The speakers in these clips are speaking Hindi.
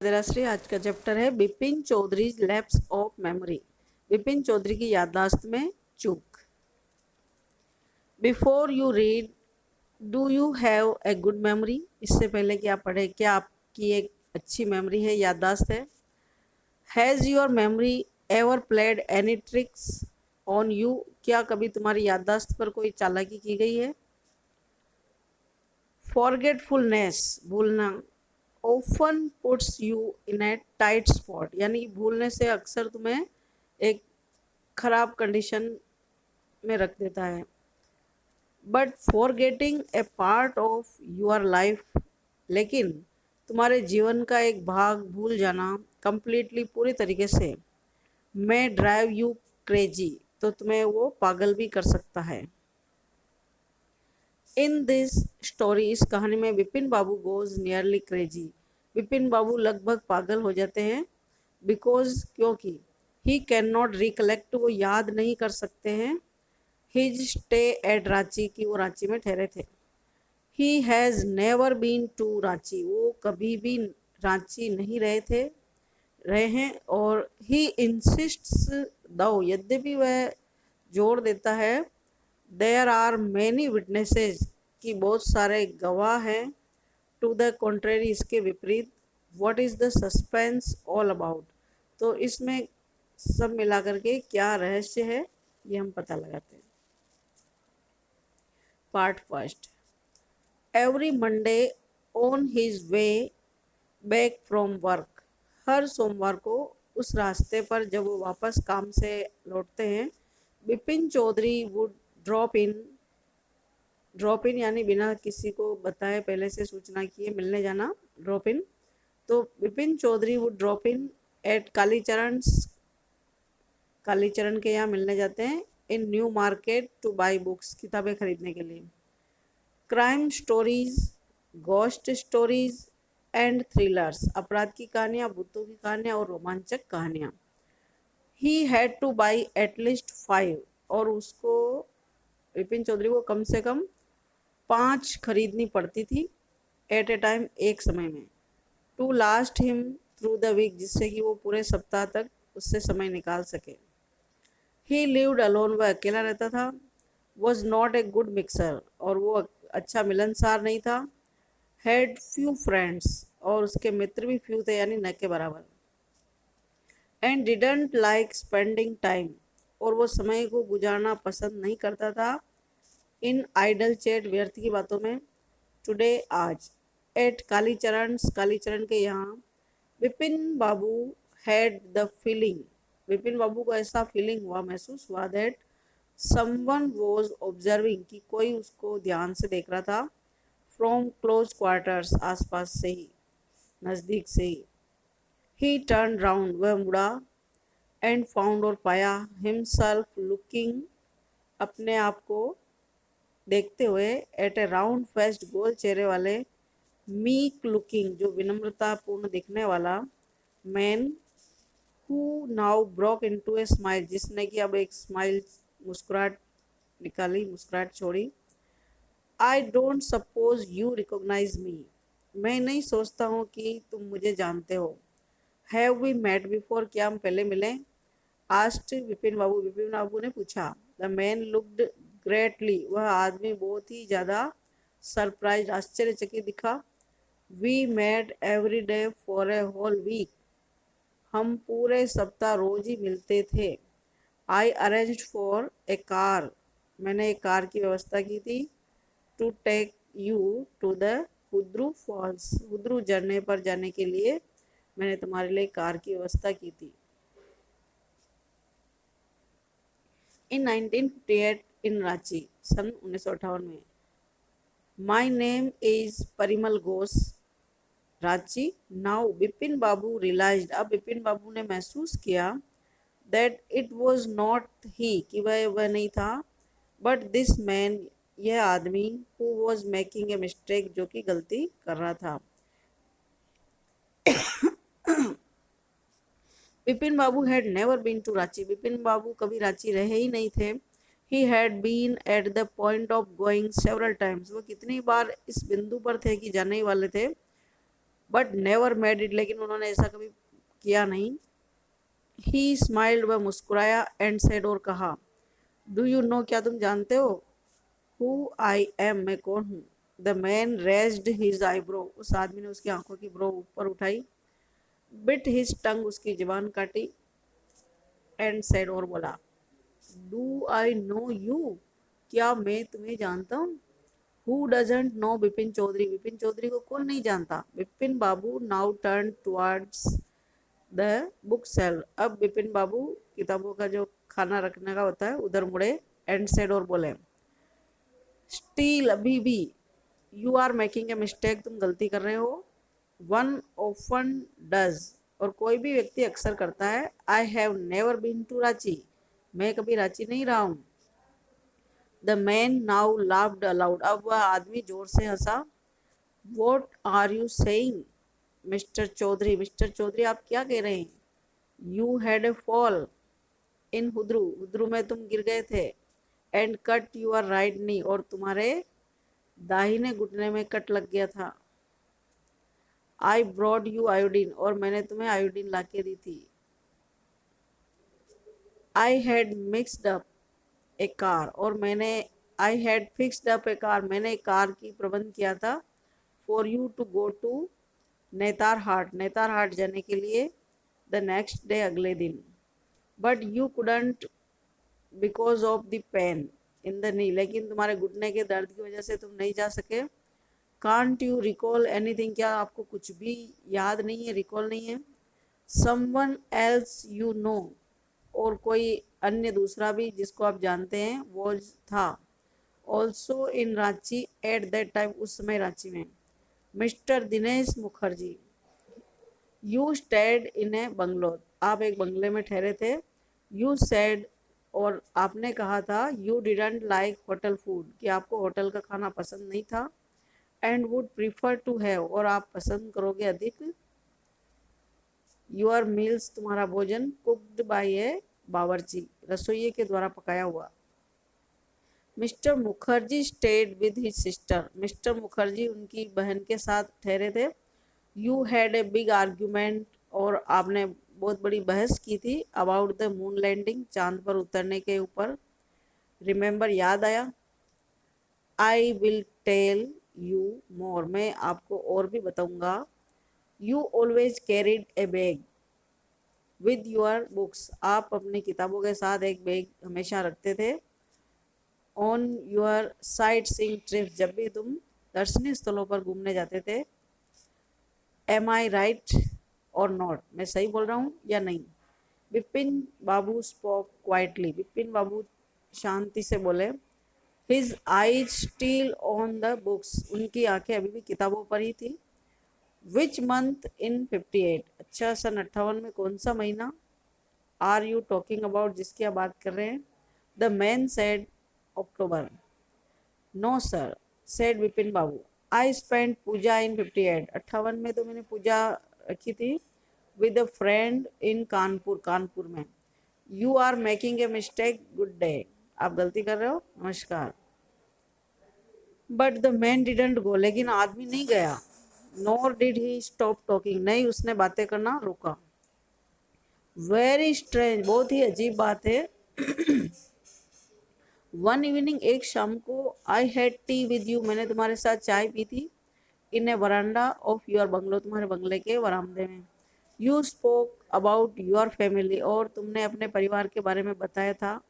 राष्ट्रीय आज का चैप्टर है Bipin Choudhury lapse of memory. Bipin Choudhury की याददाश्त में चूक। Before you read, do you have a good memory? इससे पहले कि आप पढ़े, क्या आपकी एक अच्छी मेमोरी है, याददाश्त है? Has your memory ever played any tricks on you? क्या कभी तुम्हारी याददाश्त पर कोई चालाकी की गई है? फॉरगेटफुलनेस, भूलना, often puts you in A tight spot, यानी भूलने से अक्सर तुम्हें एक खराब कंडीशन में रख देता है। But forgetting A part of your life, लेकिन तुम्हारे जीवन का एक भाग भूल जाना कंप्लीटली, पूरी तरीके से, may ड्राइव यू क्रेजी, तो तुम्हें वो पागल भी कर सकता है। इन दिस स्टोरी, इस कहानी में विपिन बाबू गोज नियरली क्रेजी, विपिन बाबू लगभग पागल हो जाते हैं। बिकॉज, क्योंकि, ही कैन नॉट रिकलेक्ट, वो याद नहीं कर सकते हैं, हिज स्टे एट रांची, की वो रांची में ठहरे थे। He has never been to Ranchi, वो कभी भी रांची नहीं रहे हैं। और ही इंसिस्ट्स, दो, यद्यपि वह जोर देता है, देयर आर मैनी विटनेसेस, कि बहुत सारे गवाह हैं, टू द कॉन्ट्रेरी, इसके विपरीत। What is the suspense all about, तो इसमें सब मिलाकर के क्या रहस्य है, ये हम पता लगाते हैं। Part first. Every Monday on his way back from work, हर सोमवार को उस रास्ते पर जब वो वापस काम से लौटते हैं, Bipin Chaudhary would drop in यानी बिना किसी को बताए, पहले से सूचना किए मिलने जाना, ड्रॉप इन। तो Bipin Chaudhary would drop in at Kalicharan के यहाँ मिलने जाते हैं, in New Market to buy books, किताबें खरीदने के लिए। Crime stories, ghost stories and thrillers, अपराध की कहानियाँ, भूतों की कहानियाँ और रोमांचक कहानियाँ। He had to buy at least 5, और उसको, विपिन चौधरी को कम से कम 5 खरीदनी पड़ती थी, एट ए टाइम, एक समय में। To last him through the week, जिससे कि वो पूरे सप्ताह तक उससे समय निकाल सके। ही लिव्ड अलोन, वह अकेला रहता था। Was not a good mixer, और वो अच्छा मिलनसार नहीं था। हैड फ्यू फ्रेंड्स, और उसके मित्र भी फ्यू थे, यानी न के बराबर। And didn't like spending time, और वो समय को गुजारना पसंद नहीं करता था, इन आइडल चैट, व्यर्थ की बातों में। टुडे, आज, एट कालीचरण के यहाँ, विपिन बाबू had the feeling, Vipin babu को ऐसा फीलिंग हुआ, महसूस हुआ, दैट समवन वॉज ऑब्जर्विंग, कि कोई उसको ध्यान से देख रहा था, फ्रॉम क्लोज क्वार्टर्स, आसपास से ही, नज़दीक से ही। ही टर्न राउंड, वह मुड़ा, एंड फाउंड, और पाया, हिमसेल्फ लुकिंग, अपने आप को देखते हुए, एट ए राउंड फेस्ड, गोल चेहरे वाले, मीक लुकिंग, जो विनम्रतापूर्ण दिखने वाला, man, who now broke into a smile, जिसने कि अब एक स्माइल, मुस्कुराहट निकाली, मुस्कुराहट छोड़ी। I don't suppose you recognise me, मैं नहीं सोचता हूँ कि तुम मुझे जानते हो। हैव वी मेट बिफोर, क्या हम पहले मिले? आस्ट विपिन बाबू ने पूछा। द मैन लुक्ड ग्रेटली, वह आदमी बहुत ही ज़्यादा सरप्राइज, आश्चर्यचकित दिखा। We met every day for a whole week, हम पूरे सप्ताह रोज ही मिलते थे। I arranged for a car, मैंने एक कार की व्यवस्था की थी, to take you to the हुद्रू falls, Hudru झरने पर जाने के लिए मैंने तुम्हारे लिए कार की व्यवस्था की थी। इन 1958, इन रांची, सन 1958 में। My name is Parimal Ghosh, Ranchi. Now Bipin Babu realised, अब बिपिन बाबू ने महसूस किया, that it was not he, कि वह नहीं था, बट दिस मैन, यह आदमी, who was making a mistake, जो कि गलती कर रहा था। विपिन बाबू had never been to Ranchi, Vipin Babu कभी रांची रहे ही नहीं थे। He had been at the point of going several times, वो कितनी बार इस बिंदु पर थे कि जाने ही वाले थे। बट नेवर मेड इट, लेकिन उन्होंने ऐसा कभी किया नहीं। ही स्माइल्ड, वह मुस्कुराया, एंड सेड, और कहा, डू यू नो, क्या तुम जानते हो, हु आई एम, मैं कौन हूँ। The man raised his eyebrow, उस आदमी ने उसकी आंखों की ब्रो ऊपर उठाई, बिट हिज टंग, उसकी जुबान काटी, एंड सेड, और बोला, डू आई नो यू, क्या मैं तुम्हें जानता हूँ। Who doesn't know Vipin Chaudhary, Vipin Chaudhary को कौन नहीं जानता। Vipin Babu now turn towards the book sale, अब विपिन बाबू किताबों का जो खाना रखने का होता है उधर मुड़े, एंड सेड, और बोले, स्टील, अभी भी, you are making a mistake, तुम गलती कर रहे हो। वन ऑफन डज, और कोई भी व्यक्ति अक्सर करता है। I have never been to Ranchi, मैं कभी रांची नहीं रहा हूँ। The man now laughed aloud, अब वह आदमी जोर से हंसा। What are you saying mister Chaudhary, mister Chaudhary आप क्या कह रहे हैं। You had a fall in Hudru, Hudru में तुम गिर गए थे। And cut your right knee, और तुम्हारे दाहिने घुटने में कट लग गया था। आई ब्रॉड यू आयोडीन, और मैंने तुम्हें आयोडीन ला के दी थी। I had mixed up a car, और मैंने, I had fixed up a car, मैंने एक कार की प्रबंध किया था। For you to go to Netarhat, Netarhat जाने के लिए, द नेक्स्ट डे, अगले दिन। But you couldn't because of the pain in the knee, लेकिन तुम्हारे घुटने के दर्द की वजह से तुम नहीं जा सके। कांट यू रिकॉल एनीथिंग, क्या आपको कुछ भी याद नहीं है, रिकॉल नहीं है। समवन एल्स यू नो, और कोई अन्य दूसरा भी जिसको आप जानते हैं वो था। Also in Ranchi at that time, उस समय रांची में। Mister Dinesh Mukherjee, you stayed in A bungalow, आप एक बंगले में ठहरे थे। यू सेड, और आपने कहा था, you didn't like hotel food, कि आपको होटल का खाना पसंद नहीं था। And would prefer to have, और आप पसंद करोगे अधिक, योर मील्स, तुम्हारा भोजन, कुक्ड बाय ए बावर्ची, रसोइये के द्वारा पकाया हुआ। Mister Mukherjee stayed with his sister, mister Mukherjee उनकी बहन के साथ ठहरे थे। You had a big argument, और आपने बहुत बड़ी बहस की थी, अबाउट द मून लैंडिंग, चांद पर उतरने के ऊपर। रिमेंबर, याद आया। I will tell you more, मैं आपको और भी बताऊंगा। You always carried a bag with your books, आप अपनी किताबों के साथ एक बैग हमेशा रखते थे। On your sight seeing trip, जब भी तुम दर्शनीय स्थलों पर घूमने जाते थे। एम आई राइट और नॉट, मैं सही बोल रहा हूँ या नहीं। विपिन बाबू स्पोक क्वाइटली, विपिन बाबू शांति से बोले। His eyes still on the books, उनकी आंखें अभी भी किताबों पर ही थी। विच मंथ इन 58, अच्छा सन 58 में कौन सा महीना। आर यू टॉकिंग अबाउट, जिसकी आप बात कर रहे हैं। The man said, October. No sir, said Vipin Babu, I spend Puja in 58, 58 में तो मैंने पूजा रखी थी, with a friend in Kanpur, Kanpur में। You are making a mistake, good day, आप गलती कर रहे हो, नमस्कार। But the man didn't go, लेकिन आदमी नहीं गया। Nor did he stop talking, नहीं उसने बातें करना रोका। वेरी स्ट्रेंज, बहुत ही अजीब बात है। वन इवनिंग, एक शाम को, I had T with you, मैंने तुम्हारे साथ चाय पी थी। इन ए वरांडा ऑफ योर बंगलो, तुम्हारे बंगले के वरामदे में। You spoke about your family, और तुमने अपने परिवार के बारे में बताया था।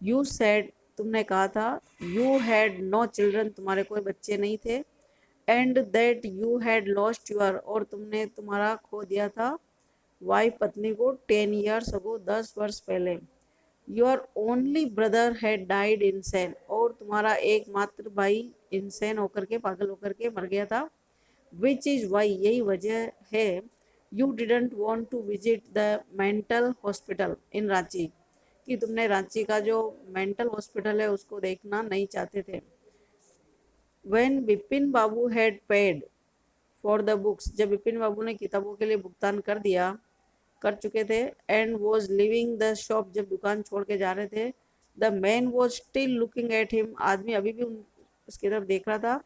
यू सेड, तुमने कहा था, यू हैड नो चिल्ड्रन, तुम्हारे कोई बच्चे नहीं थे। And that you had lost your, और तुमने तुम्हारा खो दिया था वाइफ, पत्नी को, 10 years ago, 10 वर्ष पहले। Your only brother had died insane, और तुम्हारा एकमात्र भाई इनसेन होकर के, पागल होकर के मर गया था। विच इज वाई, यही वजह है, you didn't want to visit the mental hospital in Ranchi, कि तुमने रांची का जो मेंटल हॉस्पिटल है उसको देखना नहीं चाहते थे। When Vipin Babu had paid for the books, जब विपिन बाबू ने किताबों के लिए भुगतान कर चुके थे। And was living the shop, जब दुकान छोड़ के जा रहे थे। The man was still looking at him, आदमी अभी भी उसकी तरफ देख रहा था।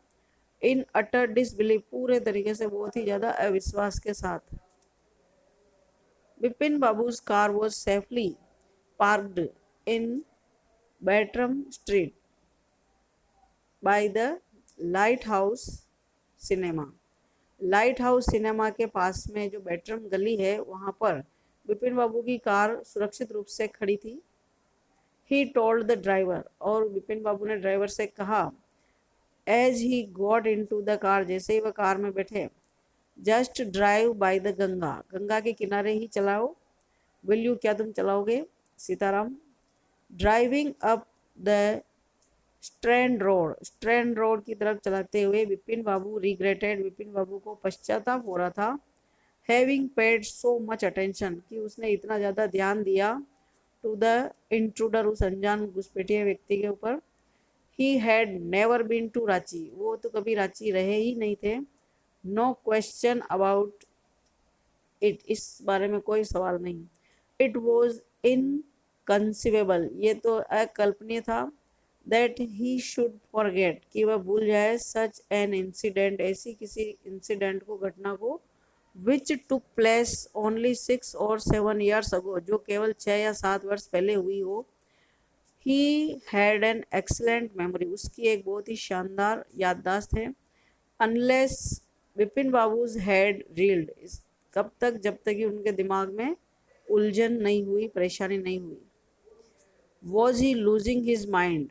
इन अटर डिसबिलीव, पूरे तरीके से बहुत ही ज़्यादा अविश्वास के साथ। बिपिन बाबू's car was safely parked in Bartram Street by the Lighthouse Cinema. Light house cinema के पास में जो बैटरम गली है वहाँ पर बिपिन बाबू की कार सुरक्षित रूप से खड़ी थी। ही टोल्ड द ड्राइवर, और बिपिन बाबू ने ड्राइवर से कहा, as he got into the car, जैसे ही वह कार में बैठे, just drive by the Ganga, Ganga के किनारे ही चलाओ। विल यू, क्या तुम चलाओगे? Sitaram. Driving up the Strand Road की तरफ चलाते हुए विपिन बाबू रिग्रेटेड, विपिन बाबू को पश्चाताप हो रहा था, having paid so much attention, कि उसने इतना ज़्यादा ध्यान दिया, टू द इंट्रूडर, उस अनजान घुसपैठिए व्यक्ति के ऊपर। He had never been to Ranchi, वो तो कभी रांची रहे ही नहीं थे। नो क्वेश्चन अबाउट इट, इस बारे में कोई सवाल नहीं। इट वॉज इनकंसीवेबल, ये तो अकल्पनीय था। दैट ही शुड फॉरगेट, कि वह भूल जाए, सच एन इंसिडेंट, ऐसी किसी इंसिडेंट को, घटना को, which took place only 6 or 7 years ago, जो केवल 6 या 7 वर्ष पहले हुई हो। He had an excellent memory, उसकी एक बहुत ही शानदार याददाश्त है। Unless Vipin Babu's had reeled, कब तक? जब तक कि उनके दिमाग में उलझन नहीं हुई, परेशानी नहीं हुई। Was he losing his mind,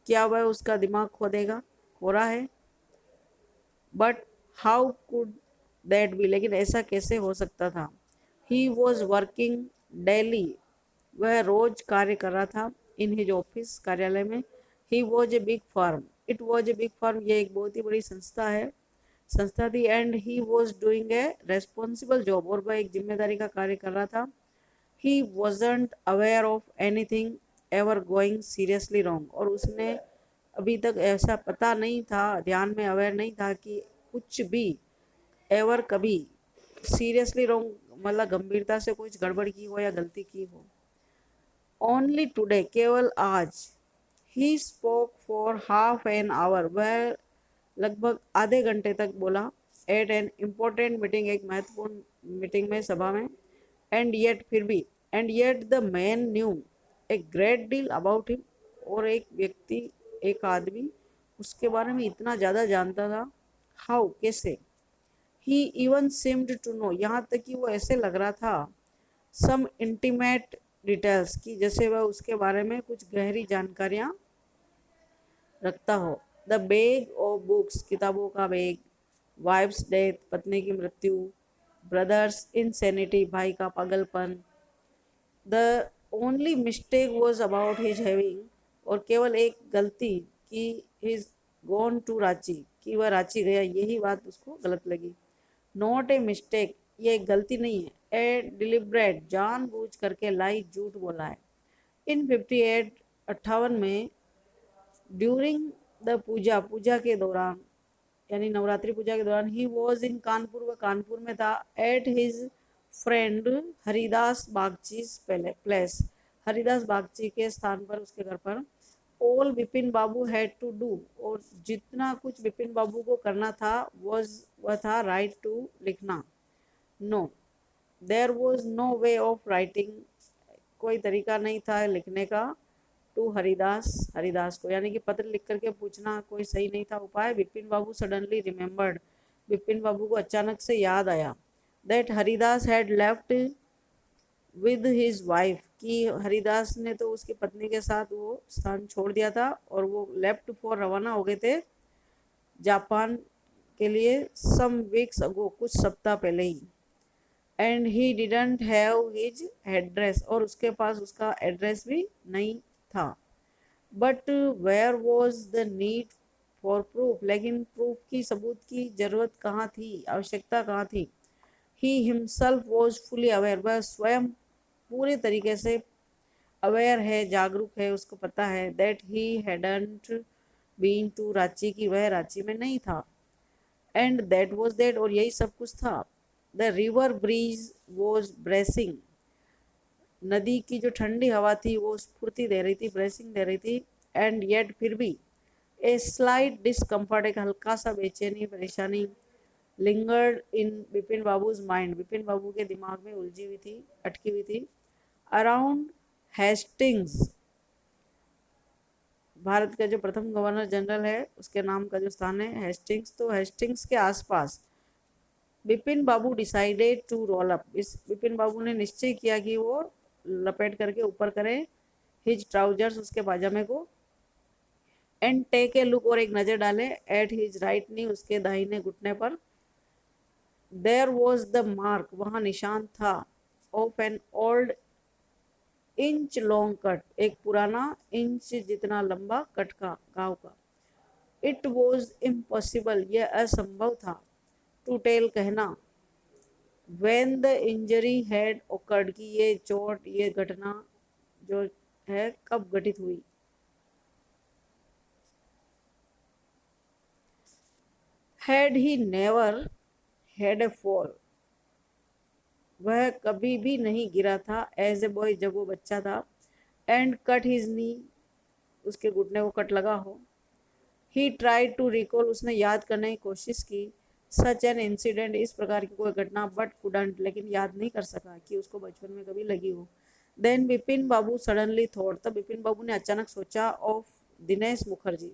क्या वह उसका दिमाग खो देगा, खो रहा है? But how could that be, लेकिन ऐसा कैसे हो सकता था? ही वॉज वर्किंग डेली, वह रोज कार्य कर रहा था, इन हिज ऑफिस, कार्यालय में। He was a big firm, it was a big firm, ये एक बहुत ही बड़ी संस्था थी। And he was doing a responsible job, और वह एक जिम्मेदारी का कार्य कर रहा था। He wasn't aware of anything ever going seriously wrong, और उसने अभी तक ऐसा पता नहीं था, ध्यान में अवेयर नहीं था कि कुछ भी एवर कभी सीरियसली रॉन्ग, मतलब गंभीरता से कुछ गड़बड़ की हो या गलती की हो। ओनली टुडे, केवल आज। He spoke for half an hour, वह लगभग आधे घंटे तक बोला। एट एन इम्पोर्टेंट मीटिंग, एक महत्वपूर्ण मीटिंग में, सभा में। एंड येट, फिर भी, and yet the man new a great deal about him, और एक व्यक्ति, एक आदमी उसके बारे में इतना ज़्यादा जानता था। हाउ, कैसे? ही इवन सीम्ड टू नो, यहाँ तक कि वो ऐसे लग रहा था, सम इंटीमेट डिटेल्स, की जैसे वह उसके बारे में कुछ गहरी जानकारियाँ रखता हो। द बैग ऑफ बुक्स, किताबों का बैग। वाइफ्स डेथ, पत्नी की मृत्यु। ब्रदर्स इनसेनिटी, भाई का पागलपन। The only mistake was about his having, और केवल एक गलती, कि हिज गॉन टू रांची, कि वह रांची गया, यही बात उसको गलत लगी। नॉट ए मिस्टेक, ये एक गलती नहीं है। ए डिलिब्रेट, जानबूझ करके, लाई, झूठ बोला है। इन 58, 58 में, ड्यूरिंग द पूजा के दौरान, यानी नवरात्रि पूजा के दौरान, ही वॉज इन कानपुर, वह कानपुर में था। At his friend Haridas Bagchi place, Haridas Bagchi के स्थान पर, उसके घर पर। All Vipin Babu had to do, और जितना कुछ विपिन बाबू को करना था, वह था राइट टू, लिखना। No, there was no way of writing, कोई तरीका नहीं था लिखने का। टू हरिदास को, यानी कि पत्र लिख करके पूछना कोई सही नहीं था उपाय। विपिन बाबू सडनली रिमेम्बर्ड, विपिन बाबू को अचानक से याद आया, that Haridas had left with his wife, कि हरिदास ने तो उसकी पत्नी के साथ वो स्थान छोड़ दिया था, और वो लेफ्ट फॉर रवाना हो गए थे जापान के लिए, सम वीक्स अगो, कुछ सप्ताह पहले ही। And he didn't have his address, और उसके पास उसका एड्रेस भी नहीं था। But where was the need for proof, लेकिन प्रूफ की, सबूत की जरूरत कहाँ थी, आवश्यकता कहाँ थी? He himself was fully aware, वह स्वयं पूरे तरीके से अवेयर है, जागरूक है, उसको पता है। That he hadn't been to Ranchi, की वह रांची में नहीं था। एंड दैट वॉज दैट, और यही सब कुछ था। The river breeze was bracing, नदी की जो ठंडी हवा थी वो स्फूर्ति दे रही थी, ब्रेसिंग दे रही थी। एंड येट, फिर भी, ए स्लाइट डिस्कम्फर्ट, एक हल्का सा बेचैनी परेशानी, लिंगर्ड इन बिपिन बाबूज माइंड, बिपिन बाबू के दिमाग में उलझी हुई थी, अटकी हुई थी। अराउंड हेस्टिंग्स, भारत का जो प्रथम गवर्नर जनरल है उसके नाम का जो स्थान है हेस्टिंग्स, तो हेस्टिंग्स के आसपास Bipin Babu decided to roll up, इस बिपिन बाबू ने निश्चय किया कि वो लपेट करके ऊपर करें हिज ट्राउजर्स, उसके पाजामे को, एंड टेक ए लुक, और एक नजर डाले, एट हिज राइट नी, उसके दाहिने घुटने पर। देयर वॉज द मार्क, वहां निशान था, of an old inch long cut, एक पुराना इंच जितना लंबा कट का, घाव का। इट वॉज इम्पॉसिबल, यह असंभव था, टू टेल, कहना, when the injury had occurred, कि ये चोट, ये घटना जो है कब घटित हुई। had he never had a fall, वह कभी भी नहीं गिरा था, एज ए बॉय, जब वो बच्चा था, एंड कट हिज नी, उसके घुटने को कट लगा हो। ही ट्राइड टू रिकॉल, उसने याद करने की कोशिश की, सच एन इंसिडेंट, इस प्रकार की कोई घटना, बट कुडंट, लेकिन याद नहीं कर सका कि उसको बचपन में कभी लगी हो। देन बिपिन बाबू सडनली थॉट, तब बिपिन बाबू ने अचानक सोचा, ऑफ दिनेश मुखर्जी,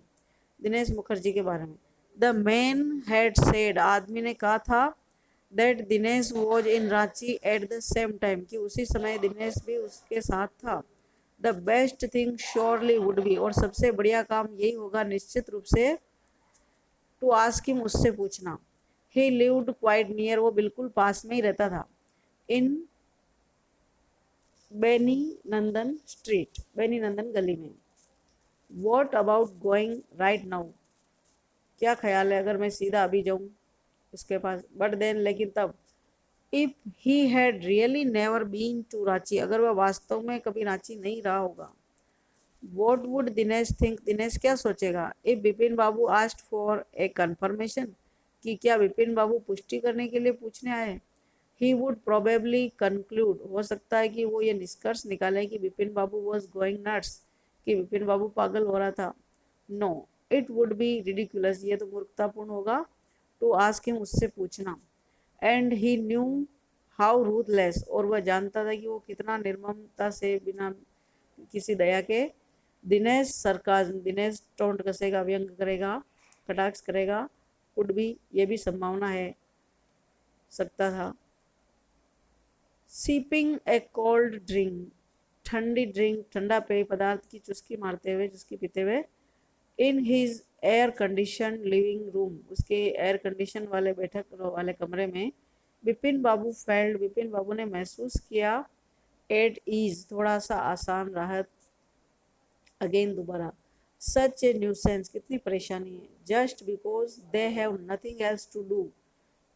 दिनेश मुखर्जी के बारे में। द मैन हैड सेड, आदमी ने कहा था, that Dinesh was in Ranchi eight the same time, कि उसी समय दिनेश भी उसके साथ था। The best thing surely would be, और सबसे बढ़िया काम यही होगा निश्चित रूप से, टू आस्क हिम, उससे पूछना। ही लिव्ड क्वाइट नियर, वो बिल्कुल पास में ही रहता था, इन बेनी नंदन स्ट्रीट, बेनी नंदन गली में। What about going right now, क्या ख्याल है अगर मैं सीधा अभी जाऊं उसके पास, बट देन, लेकिन तब, if he had really never been to Ranchi, अगर वह वास्तव में कभी रांची नहीं रहा होगा। What would Dinesh think, Dinesh क्या सोचेगा। If Bipin babu asked for a confirmation, कि क्या बिपिन बाबू पुष्टि करने के लिए पूछने आए। ही वुड प्रोबेबली कंक्लूड, हो सकता है कि वो ये निष्कर्ष निकाले कि Bipin babu was going nuts, कि बिपिन बाबू पागल हो रहा था। No, it would be ridiculous, ये तो मूर्खतापूर्ण होगा, टू आस्क हिम, उससे पूछना। And he knew how ruthless, और वह जानता था कि वो कितना निर्ममता से, बिना किसी दया के, दिनेश सरकार, दिनेश टोंट कसेगा, व्यंग करेगा, कटाक्ष करेगा, कुड भी, ये भी संभावना है, सकता था। सीपिंग ए कोल्ड ड्रिंक, ठंडी ड्रिंक, ठंडा पेय पदार्थ की चुस्की मारते हुए, चुस्की पीते हुए, in his air condition living room, उसके एयर कंडीशन वाले बैठक वाले कमरे में, बिपिन बाबू फेल्ड, बिपिन बाबू ने महसूस किया, एट ईज, थोड़ा सा आसान, राहत, अगेन, दोबारा, सच ए न्यूसेंस, कितनी परेशानी है, just because they have nothing else to do,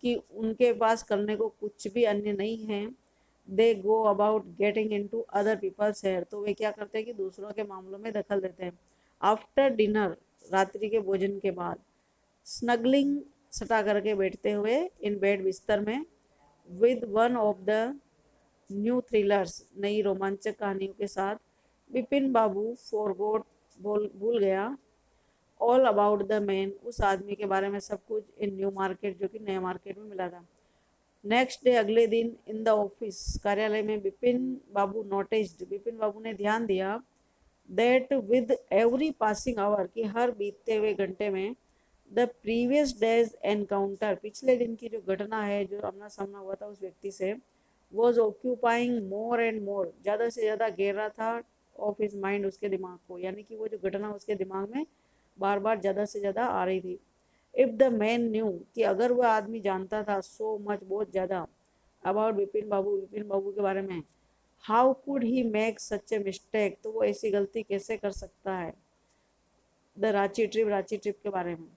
कि उनके पास करने को कुछ भी अन्य नहीं है। They go about getting into other people's hair, तो वे क्या करते हैं कि दूसरों के मामलों में दखल देते हैं। आफ्टर डिनर, रात्रि के भोजन के बाद, स्नगलिंग, सटा करके बैठते हुए, इन बेड, बिस्तर में, with one of the new thrillers, नई रोमांचक कहानियों के साथ, बिपिन बाबू फॉरगॉट, भूल गया, ऑल अबाउट द मैन, उस आदमी के बारे में सब कुछ, इन न्यू मार्केट, जो कि नए मार्केट में मिला था। नेक्स्ट डे, अगले दिन, इन द ऑफिस, कार्यालय में, बिपिन बाबू नोटिस्ड, बिपिन बाबू ने ध्यान दिया, that with every passing hour, की हर बीतते हुए घंटे में, द प्रीवियस डेज एनकाउंटर, पिछले दिन की जो घटना है, जो आमना सामना हुआ था उस व्यक्ति से, was occupying more and more, ज़्यादा से ज़्यादा घेर रहा था, ऑफ हिज माइंड, उसके दिमाग को, यानी कि वो जो घटना उसके दिमाग में बार बार ज़्यादा से ज़्यादा आ रही थी। इफ़ द मैन न्यू, कि अगर वह आदमी जानता था, सो मच, बहुत ज़्यादा, अबाउट बिपिन बाबू, बिपिन बाबू के बारे में, how could he make such a mistake, तो वो ऐसी गलती कैसे कर सकता है। The Ranchi trip, Ranchi trip के बारे में,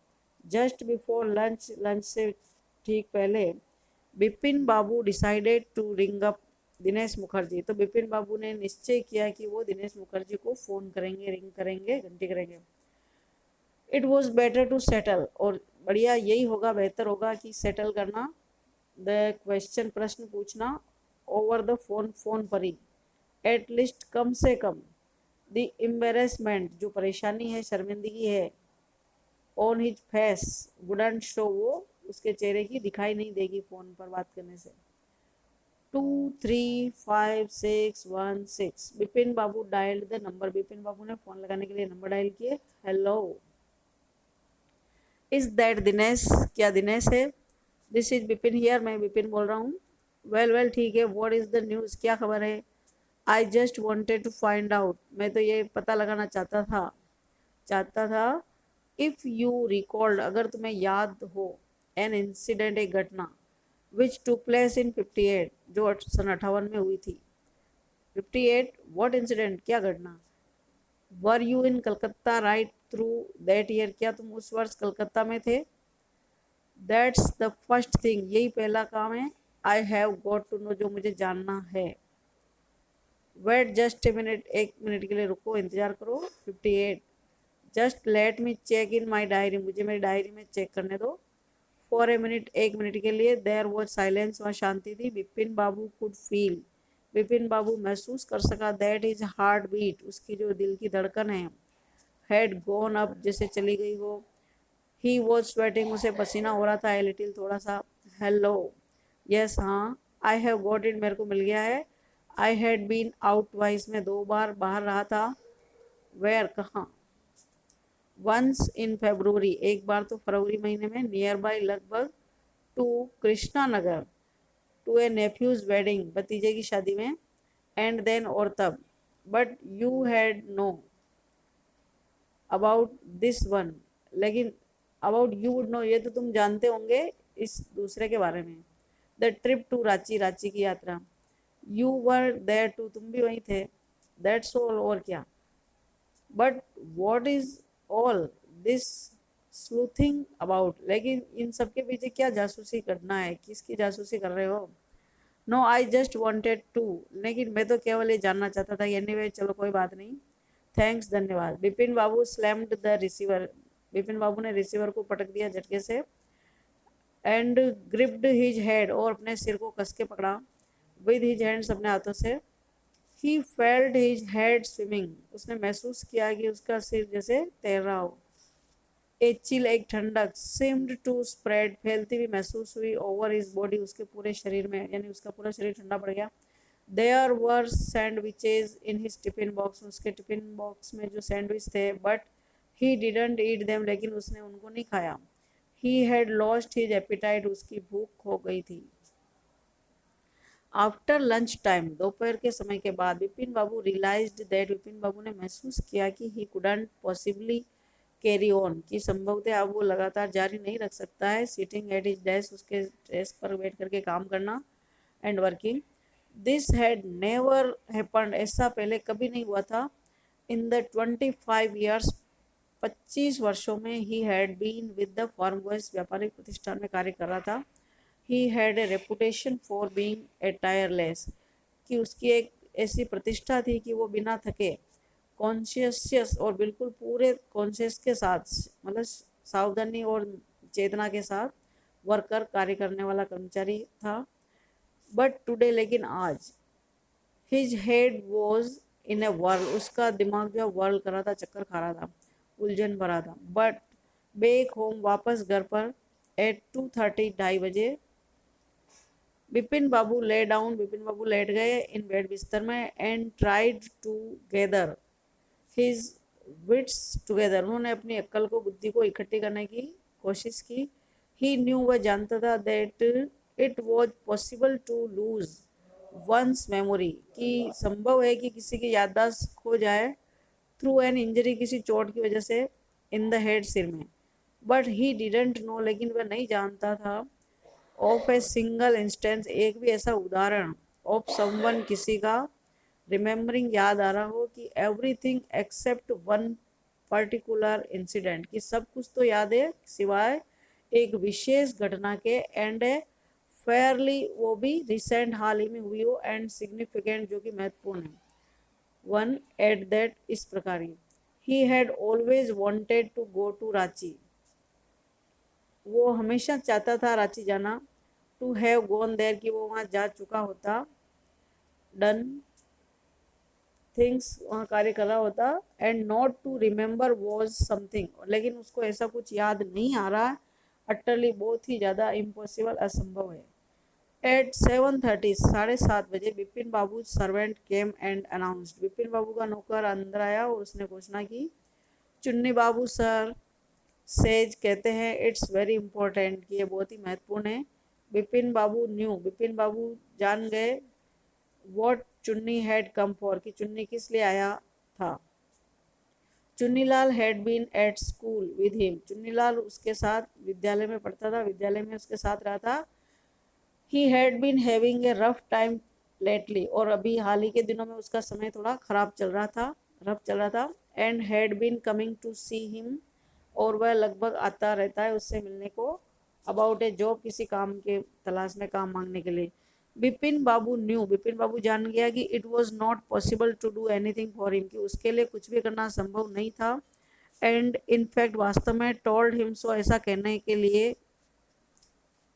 जस्ट बिफोर लंच, लंच से ठीक पहले, Bipin Babu decided to ring up Dinesh Mukherjee, तो बिपिन बाबू ने निश्चय किया कि वो दिनेश मुखर्जी को फ़ोन करेंगे, रिंग करेंगे, घंटी करेंगे। It was better to settle, और बढ़िया यही होगा, बेहतर होगा कि सेटल करना, द क्वेश्चन, प्रश्न पूछना, ओवर द फोन, फोन पर ही, एट लीस्ट, कम से कम, द एम्बेरसमेंट, जो परेशानी है, शर्मिंदगी है, on his face wouldn't show, वो उसके चेहरे की दिखाई नहीं देगी फोन पर बात करने से। 235616 बिपिन बाबू डायल्ड द नंबर, बिपिन बाबू ने फोन लगाने के लिए नंबर डायल किए। हेलो, इज दैट दिनेश, क्या दिनेश है? दिस इज बिपिन हियर, मैं बिपिन बोल रहा हूँ। वेल वेल ठीक है, व्हाट इज द न्यूज़, क्या खबर है? I just wanted to find out, मैं तो ये पता लगाना चाहता था इफ़ यू रिकॉल्ड, अगर तुम्हें याद हो, एन इंसिडेंट, एक घटना, विच टू प्लेस इन 58, जो सन 58 में हुई थी। 58, व्हाट इंसिडेंट, क्या घटना? Were you in Calcutta right through that year, क्या तुम उस वर्ष कलकत्ता में थे? दैट्स द फर्स्ट थिंग, यही पहला काम है। I have got to know, जो मुझे जानना है। वेट जस्ट ए मिनट, एक मिनट के लिए रुको, इंतजार करो। 58, just let me check in my diary, मुझे मेरी डायरी में चेक करने दो। फॉर ए मिनट, एक मिनट के लिए। देयर वॉज साइलेंस, वहाँ शांति थी। विपिन बाबू कुड फील, विपिन बाबू महसूस कर सका, दैट इज हार्ट बीट, उसकी जो दिल की धड़कन है, हैड गॉन अप, जैसे चली गई हो। ही वॉज स्वेटिंग, उसे पसीना हो रहा था, ए लिटिल, थोड़ा सा। हेलो, यस, हाँ, आई हैव गॉट इट, मेरे को मिल गया है। I had been out twice, में 2 बार बाहर रहा था। वेयर, कहाँ? वंस इन फेब्रुवरी, एक बार तो फरवरी महीने में, नियर बाय, लगभग, to Krishnanagar, to a nephew's wedding, भतीजे की शादी में। एंड देन, और तब। But you had know about this one, लेकिन अबाउट यू वुड नो, ये तो तुम जानते होंगे इस दूसरे के बारे में। The trip to Ranchi, Ranchi की यात्रा। यू वर देयर टू, तुम भी वहीं थे। दैट्स ऑल, और क्या? But what is all this sleuthing about, लेकिन इन सब के पीछे क्या जासूसी करना है, किसकी जासूसी कर रहे हो? No, I just wanted to, लेकिन मैं तो केवल ये जानना चाहता था। एनीवे, चलो कोई बात नहीं, थैंक्स, धन्यवाद। बिपिन बाबू स्लैम्ड द रिसीवर, बिपिन बाबू ने रिसीवर को पटक दिया झटके से। एंड ग्रिप्ड हिज हेड, और अपने सिर को कस के पकड़ा। विद हिज हैंड्स, अपने हाथों से। He felt his head swimming, उसने महसूस किया कि उसका सिर जैसे तैर रहा हो। ए चिल, एक ठंडक, seemed टू स्प्रेड, फैलती हुई महसूस हुई। ओवर हिज बॉडी, उसके पूरे शरीर में, यानी उसका पूरा शरीर ठंडा पड़ गया। There were sandwiches in his tiffin box, उसके टिफिन बॉक्स में जो सैंडविच थे। But he didn't eat them, लेकिन उसने उनको नहीं खाया। He had lost his appetite, उसकी भूख खो गई थी। आफ्टर लंच टाइम, दोपहर के समय के बाद, विपिन बाबू रियलाइज्ड दैट, विपिन बाबू ने महसूस किया कि he couldn't possibly carry on, कि संभवतः अब वो लगातार जारी नहीं रख सकता है। सिटिंग एट हिज डेस्क, उसके डेस्क पर बैठ करके काम करना। And working, this had never happened, ऐसा पहले कभी नहीं हुआ था। इन द 25 years, 25 वर्षों में, he had been with the firm, वो इस व्यापारिक प्रतिष्ठान में कार्य कर रहा था। He had a reputation for being a tireless, कि उसकी एक ऐसी प्रतिष्ठा थी कि वो बिना थके, कॉन्शियस, और बिल्कुल पूरे कॉन्शियस के साथ, मतलब सावधानी और चेतना के साथ वर्कर, कार्य करने वाला कर्मचारी था। बट टुडे, लेकिन आज, his head was in a whirl, उसका दिमाग जो वर्ल कर रहा था, चक्कर खा रहा था, उलझन भरा था। बट बैक होम, वापस घर पर, एट 2:30, 2:30 बजे, बिपिन बाबू ले डाउन, बिपिन बाबू लेट गए, इन बेड, बिस्तर में। And tried to gather his wits together, उन्होंने अपनी अक्ल को, बुद्धि को इकट्ठी करने की कोशिश की। ही न्यू, वह जानता था, that it was possible to lose one's memory, कि संभव है कि किसी की याददाश्त खो जाए, थ्रू एन इंजरी, किसी चोट की वजह से, इन द हेड, सिर में। बट ही डिडंट नो, लेकिन वह नहीं जानता था, ऑफ ए सिंगल इंस्टेंस, एक भी ऐसा उदाहरण, ऑफ समवन, किसी का, रिमेम्बरिंग, याद आ रहा हो, कि everything except one particular incident, कि सब कुछ तो याद है सिवाय एक विशेष घटना के। एंड ए फेयरली, वो भी रिसेंट, हाल ही में हुई हो। एंड सिग्निफिकेंट, जो कि महत्वपूर्ण है। वन एट दैट, इस प्रकार he had always wanted to go to Ranchi, वो हमेशा चाहता था रांची जाना। टू हैव गॉन देयर, कि वो वहाँ जा चुका होता। डन थिंग्स वहाँ कार्य कर रहा होता, and not to remember was something, लेकिन उसको ऐसा कुछ याद नहीं आ रहा, अटरली बहुत ही ज़्यादा इम्पॉसिबल, असंभव है। एट 7:30 7:30 बजे Bipin Babu servant came and announced, Bipin Babu का नौकर अंदर आया और उसने घोषणा की, चुन्नी बाबू सर सेज कहते हैं इट्स वेरी इंपॉर्टेंट, कि ये बहुत ही महत्वपूर्ण है। बिपिन बाबू न्यू, बिपिन बाबू जान गए, वॉट चुन्नी हैड कम फॉर, कि चुन्नी किस लिए आया था। Chunnilal had been at school with him, Chunnilal उसके साथ विद्यालय में पढ़ता था, विद्यालय में उसके साथ रहा था। He had been having a rough time lately, और अभी हाल ही के दिनों में उसका समय थोड़ा खराब चल रहा था, रफ चल रहा था। And had been coming to see him, और वह लगभग आता रहता है उससे मिलने को, अबाउट ए जॉब, किसी काम के तलाश में, काम मांगने के लिए। बिपिन बाबू न्यू, बिपिन बाबू जान गया कि it was not possible to do anything for him, कि उसके लिए कुछ भी करना संभव नहीं था। एंड इनफैक्ट वास्तव में टोल्ड हिम सो, ऐसा कहने के लिए।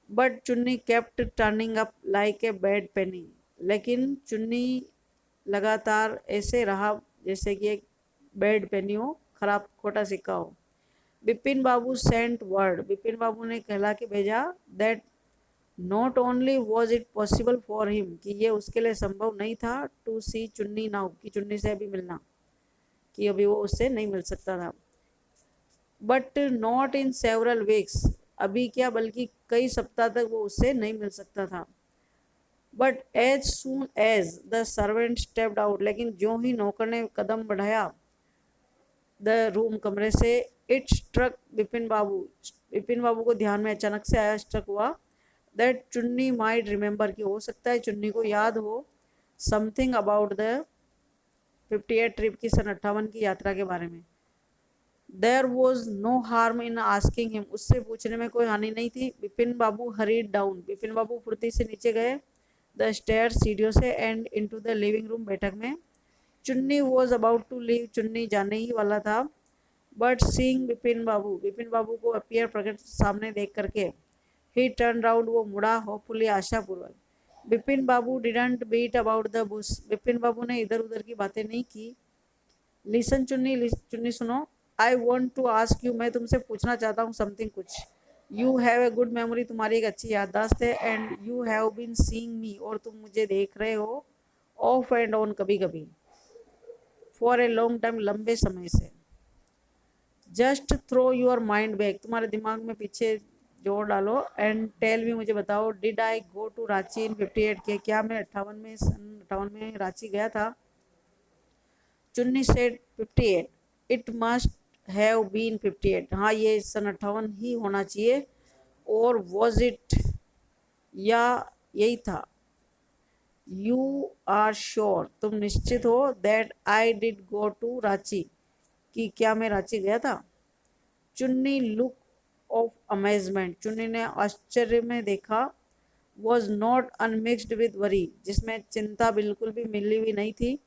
But Chunni kept turning up like a bad penny, लेकिन चुन्नी लगातार ऐसे रहा जैसे कि एक बैड पेनी हो, खराब खोटा सिक्का हो। बिपिन बाबू सेंट वर्ड, बिपिन बाबू ने कहला कि भेजा, that not only was it possible for him, कि ये उसके लिए संभव नहीं था, टू सी चुन्नी नाउ, कि चुन्नी से अभी मिलना, कि अभी वो उससे नहीं मिल सकता था। But not in several weeks, अभी क्या बल्कि कई सप्ताह तक वो उससे नहीं मिल सकता था। But as soon as the servant stepped out, लेकिन जो ही नौकर ने कदम बढ़ाया द रूम, कमरे से, इट स्ट्रक बिपिन बाबू, बिपिन बाबू को ध्यान में अचानक से आया, स्ट्रक हुआ, दैट चुन्नी माइट रिमेंबर, कि हो सकता है चुन्नी को याद हो, समथिंग अबाउट द 58 ट्रिप की, सन 58 की यात्रा के बारे में। There was no harm in asking him, उससे पूछने में कोई हानि नहीं थी। बिपिन बाबू हरीड डाउन, बिपिन बाबू फुर्ती से नीचे गए, द स्टेयर, सीढ़ियों से, and into the living room, बैठक में। चुन्नी वॉज अबाउट टू लीव, चुन्नी जाने ही वाला था। बट सीइंग बिपिन बाबू, बिपिन बाबू को अपीयर, प्रकट सामने देख करके, ही टर्न राउंड, वो मुड़ा, होपफुली, आशापूर्वक। Bipin Babu didn't beat about the bush, Bipin बाबू ने इधर उधर की बातें नहीं की। लिसन चुन्नी, चुन्नी सुनो, I want to ask you, मैं तुमसे पूछना चाहता हूँ समथिंग, कुछ। You have a good memory, तुम्हारी एक अच्छी याददाश्त है, and you have been seeing me, और तुम मुझे देख रहे हो, ऑफ एंड ऑन, कभी कभी, फॉर ए लॉन्ग टाइम, लंबे समय से। Just throw your mind back, तुम्हारे दिमाग में पीछे जोर डालो, एंड टेल मी, मुझे बताओ, did I go to Ranchi in 58 के, क्या मैं 58 में, सन 58 में रांची गया था। Chunni said 58, it must have been 58, हाँ ये सन 58 ही होना चाहिए। और वॉज इट, या यही था। यू आर श्योर, तुम निश्चित हो, that I did go to Ranchi, कि क्या मैं रांची गया था। चुन्नी लुक ऑफ अमेजमेंट, चुन्नी ने आश्चर्य में देखा, was not unmixed with worry, जिसमें चिंता बिल्कुल भी मिली हुई नहीं थी।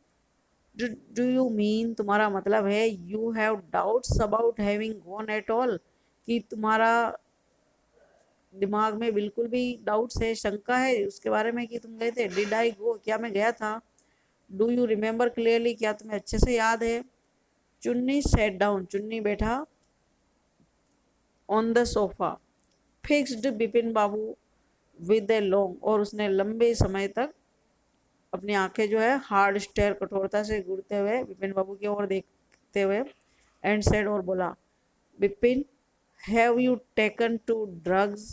डू यू मीन, तुम्हारा मतलब है, you have doubts about having gone at all, कि तुम्हारा दिमाग में बिल्कुल भी डाउट्स है, शंका है उसके बारे में कि तुम गए थे। डिड आई गो, क्या मैं गया था। डू यू रिमेंबर क्लियरली, क्या तुम्हें अच्छे से याद है। चुन्नी सेट डाउन, चुन्नी बैठा, on the sofa, fixed Bipin Babu with a long, और उसने लंबे समय तक अपनी आंखें जो है हार्ड स्टेयर, कठोरता से घूरते हुए बिपिन बाबू की ओर देखते हुए, एंड सेड, और बोला, Bipin, have you taken to drugs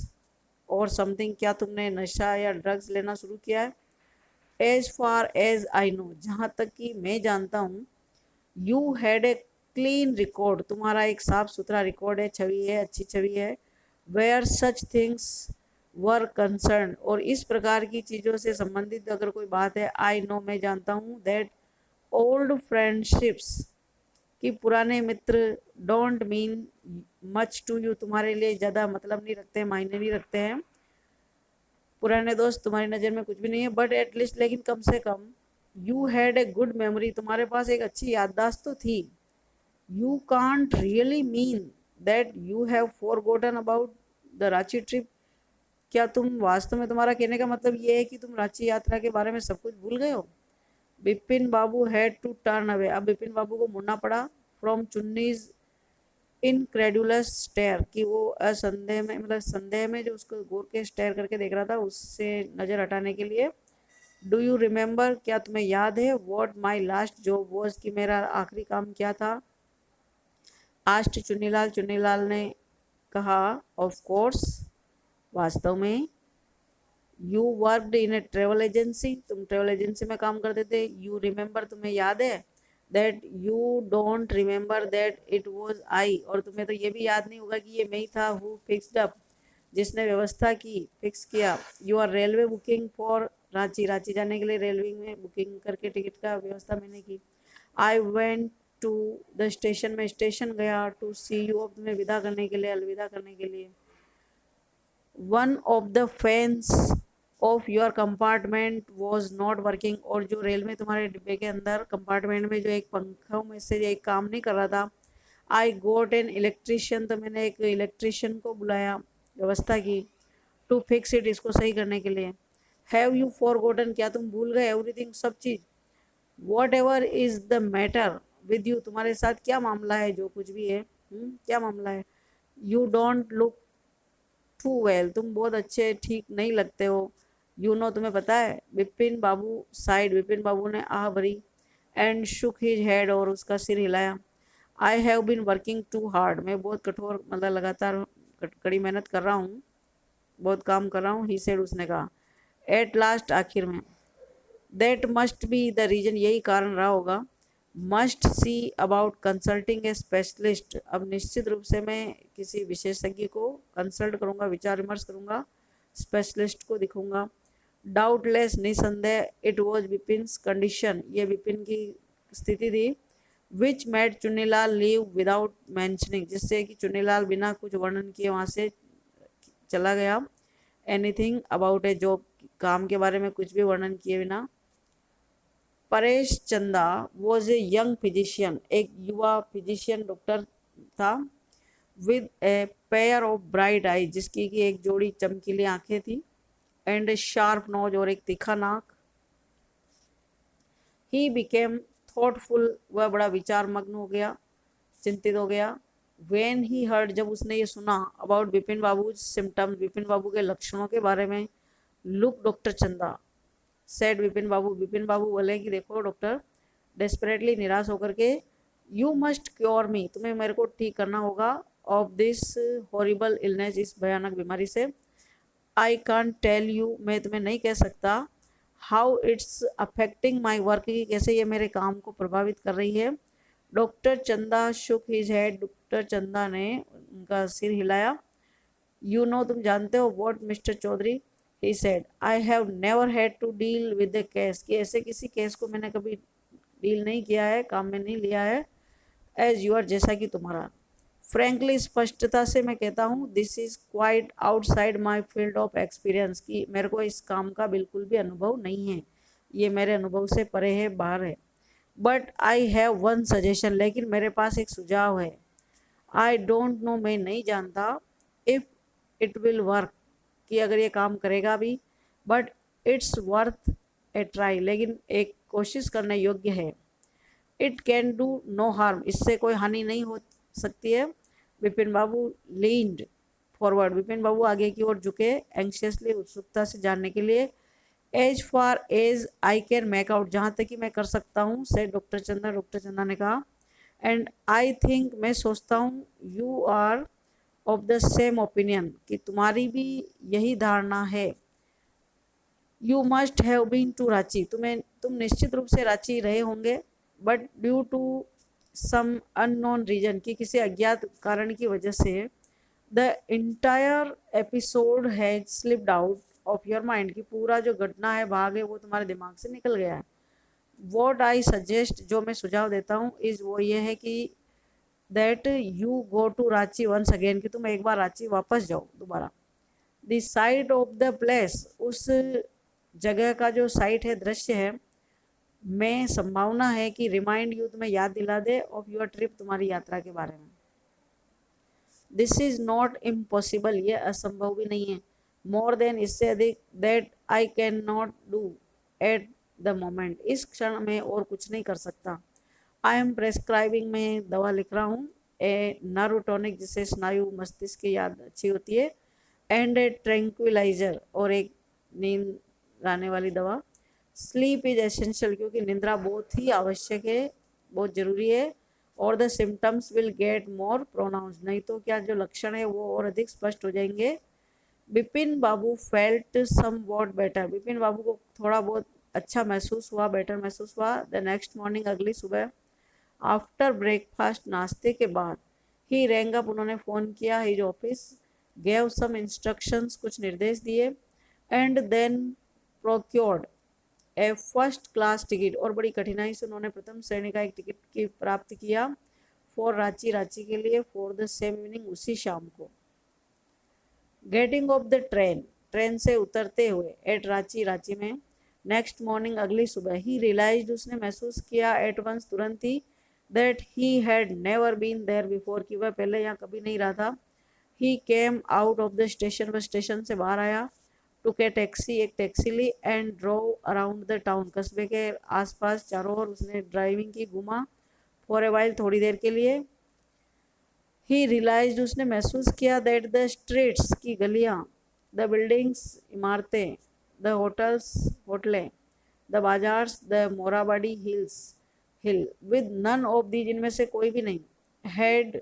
or something, क्या तुमने नशा या ड्रग्स लेना शुरू किया है। As far as I know, जहाँ तक कि मैं जानता हूँ, you had a clean record, तुम्हारा एक साफ सुथरा रिकॉर्ड है, छवि है, अच्छी छवि है। Where such things were concern, और इस प्रकार की चीज़ों से संबंधित अगर कोई बात है, आई नो, मैं जानता हूँ, दैट ओल्ड फ्रेंडशिप्स, कि पुराने मित्र, don't mean much to you, तुम्हारे लिए ज़्यादा मतलब नहीं रखते हैं, मायने नहीं रखते हैं, पुराने दोस्त तुम्हारी नज़र में कुछ भी नहीं है। बट एटलीस्ट, लेकिन कम से कम, you had a good memory, तुम्हारे पास एक अच्छी याददाश्त तो थी। You can't really mean that you have forgotten about the Ranchi trip, क्या तुम वास्तव में, तुम्हारा कहने का मतलब ये है कि तुम रांची यात्रा के बारे में सब कुछ भूल गए हो। Bipin Babu had to turn away, अब बिपिन बाबू को मुड़ना पड़ा फ्रॉम चुन्नीज इनक्रेडुलस स्टेयर, कि वो असंदेह में, मतलब संदेह में जो उसको घूर के स्टेयर करके देख रहा था उससे नजर हटाने के लिए। डू यू रिमेम्बर, क्या तुम्हें याद है, what my last job was, कि मेरा आखिरी काम क्या था। आस्ट चुन्नीलाल, चुन्नीलाल ने कहा, ऑफ कोर्स, वास्तव में। You worked in A travel agency, तुम ट्रेवल एजेंसी में काम करते थे। यू रिमेम्बर, तुम्हें याद है। That you don't remember that it was I, और तुम्हें तो ये भी याद नहीं होगा कि ये मैं ही था हु फिक्स्ड अप, जिसने व्यवस्था की, फिक्स किया। You are railway booking for Ranchi, Ranchi जाने के लिए रेलवे में बुकिंग करके टिकट का व्यवस्था मैंने की। I went to the station, में स्टेशन गया। टू सी यू, अब तुम्हें विदा करने के लिए, अलविदा करने के लिए। One of the fans of your compartment was not working, और जो रेल में तुम्हारे डिब्बे के अंदर कंपार्टमेंट में जो एक पंखों में से एक काम नहीं कर रहा था। आई गोट एन इलेक्ट्रिशियन, तो मैंने एक इलेक्ट्रिशियन को बुलाया, व्यवस्था की। टू फिक्स इट, इसको सही करने के लिए। हैव यू फॉरगॉटन, क्या तुम भूल गए, एवरीथिंग, सब चीज। What ever is the matter with you, तुम्हारे साथ क्या मामला है, जो कुछ भी है, क्या मामला है। You don't look too well, तुम बहुत अच्छे ठीक नहीं लगते हो। यू नो, तुम्हें पता है। विपिन बाबू साइड, विपिन बाबू ने आह भरी। एंड शुक हिज हेड, और उसका सिर हिलाया। I have been working too hard, मैं बहुत कठोर, मतलब लगातार कड़ी मेहनत कर रहा हूँ, बहुत काम कर रहा हूँ। ही सेड, उसने कहा। एट लास्ट, आखिर में। That must be the reason, यही कारण रहा होगा। Must see about consulting a specialist, अब निश्चित रूप से मैं किसी विशेषज्ञ को कंसल्ट करूंगा, विचार विमर्श करूंगा, स्पेशलिस्ट को दिखूंगा। डाउटलेस, निसंदेह। इट वॉज विपिन्स कंडीशन, ये विपिन की स्थिति थी। Which made Chunnilal leave without mentioning, जिससे कि चुन्नीलाल बिना कुछ वर्णन किए वहां से चला गया। एनीथिंग अबाउट ए जॉब, काम के बारे में कुछ भी वर्णन किए बिना। परेश चंदा वॉज ए यंग फिजिशियन, एक युवा फिजिशियन डॉक्टर था। With a pair of bright eye, जिसकी की एक जोड़ी चमकीली आंखें थी। एंड ए शार्प नोज, और एक तीखा नाक। ही बिकेम थॉटफुल, वह बड़ा विचार मग्न हो गया, चिंतित हो गया। वेन ही हर्ड, जब उसने ये सुना, अबाउट बिपिन बाबू सिम्टम्स, बिपिन बाबू के लक्षणों के बारे में। Look doctor Chanda, said Vipin Babu बोले कि देखो डॉक्टर, डेस्परेटली, निराश होकर के। यू मस्ट क्योर मी, तुम्हें मेरे को ठीक करना होगा। ऑफ दिस हॉरिबल इलनेस, इस भयानक बीमारी से। आई कांट टेल यू, मैं तुम्हें नहीं कह सकता। How it's affecting my work, की कैसे ये मेरे काम को प्रभावित कर रही है। डॉक्टर चंदा शुक हिज हेड, डॉक्टर चंदा ने उनका सिर हिलाया। यू नो, तुम जानते हो। What mister Chaudhary, he said, I have never had to deal with a case, कि ऐसे किसी केस को मैंने कभी डील नहीं किया है, काम में नहीं लिया है। एज यूर, जैसा कि तुम्हारा। फ्रेंकली, स्पष्टता से मैं कहता हूँ, this is quite outside my field of experience, कि मेरे को इस काम का बिल्कुल भी अनुभव नहीं है, ये मेरे अनुभव से परे है, बाहर है। But I have one suggestion, लेकिन मेरे पास एक सुझाव है। आई डोंट नो, मैं नहीं जानता। इफ इट विल वर्क, कि अगर ये काम करेगा भी। But it's worth a try, लेकिन एक कोशिश करने योग्य है। It can do no harm, इससे कोई हानि नहीं हो सकती है। विपिन बाबू लीन्ड फॉरवर्ड, विपिन बाबू आगे की ओर झुके, एंशियसली, उत्सुकता से जानने के लिए। As far as I can make out, जहाँ तक कि मैं कर सकता हूँ, से डॉक्टर चंदा ने कहा। एंड आई थिंक, मैं सोचता हूँ, you are of the same opinion, कि तुम्हारी भी यही धारणा है। You must have been to Ranchi, तुम निश्चित रूप से रांची रहे होंगे। But due to some unknown reason, की किसी अज्ञात कारण की वजह से। The entire episode has slipped out of your mind, की पूरा जो घटना है, भाग है, वो तुम्हारे दिमाग से निकल गया है। वॉट आई सजेस्ट, जो मैं सुझाव देता हूँ, इज वो ये है कि that you go to Ranchi once again, कि तुम एक बार रांची वापस जाओ दोबारा। The sight of the place, उस जगह का जो साइट है, दृश्य है, में संभावना है कि रिमाइंड यू, तुम्हें याद दिला दे, ऑफ योर ट्रिप, तुम्हारी यात्रा के बारे में। दिस इज नॉट इम्पॉसिबल, ये असंभव भी नहीं है। मोर देन, इससे अधिक। That I can not do at the moment, इस क्षण में और कुछ नहीं कर सकता। आई एम प्रेस्क्राइबिंग, मैं दवा लिख रहा हूँ। ए नर्व टॉनिक, जिससे स्नायु मस्तिष्क की याद अच्छी होती है। एंड ए ट्रैंक्विलाइजर, और एक नींद लाने वाली दवा। स्लीप इज एसेंशियल, क्योंकि निद्रा बहुत ही आवश्यक है, बहुत जरूरी है। और the symptoms will get more pronounce, नहीं तो क्या जो लक्षण है वो और अधिक स्पष्ट हो जाएंगे। Bipin Babu felt somewhat better, Bipin Babu को थोड़ा बहुत अच्छा महसूस हुआ, बेटर महसूस हुआ। द नेक्स्ट मॉर्निंग, अगली सुबह, आफ्टर ब्रेकफास्ट, नाश्ते के बाद, ही रैंग अप, उन्होंने फ़ोन किया his office, gave some instructions, कुछ निर्देश दिए। And then procured a first class ticket, और बड़ी कठिनाई से उन्होंने प्रथम श्रेणी का एक टिकट की प्राप्त किया। फॉर रांची, रांची के लिए। फॉर द सेम इवनिंग, उसी शाम को। Getting off the train, train से उतरते हुए। एट रांची, रांची में। नेक्स्ट मॉर्निंग, अगली सुबह। ही रियलाइज्ड, उसने महसूस किया। एट वंस, तुरंत ही। That he had never been there before, कि वह पहले यहाँ कभी नहीं रहा था। He came out of the station, वह स्टेशन से बाहर आया। टुक ए टैक्सी, एक टैक्सी ली। And drove around the town, कस्बे के आसपास चारों ओर उसने ड्राइविंग की, घुमा। फॉर ए वाइल, थोड़ी देर के लिए। ही रियलाइज्ड, उसने महसूस किया। दैट द स्ट्रीट्स, की गलियाँ। द बिल्डिंग्स, इमारतें। द होटल्स, होटलें। The bazaars, the Morabadi hills, hill. With none of the, जिनमें से कोई भी नहीं। Had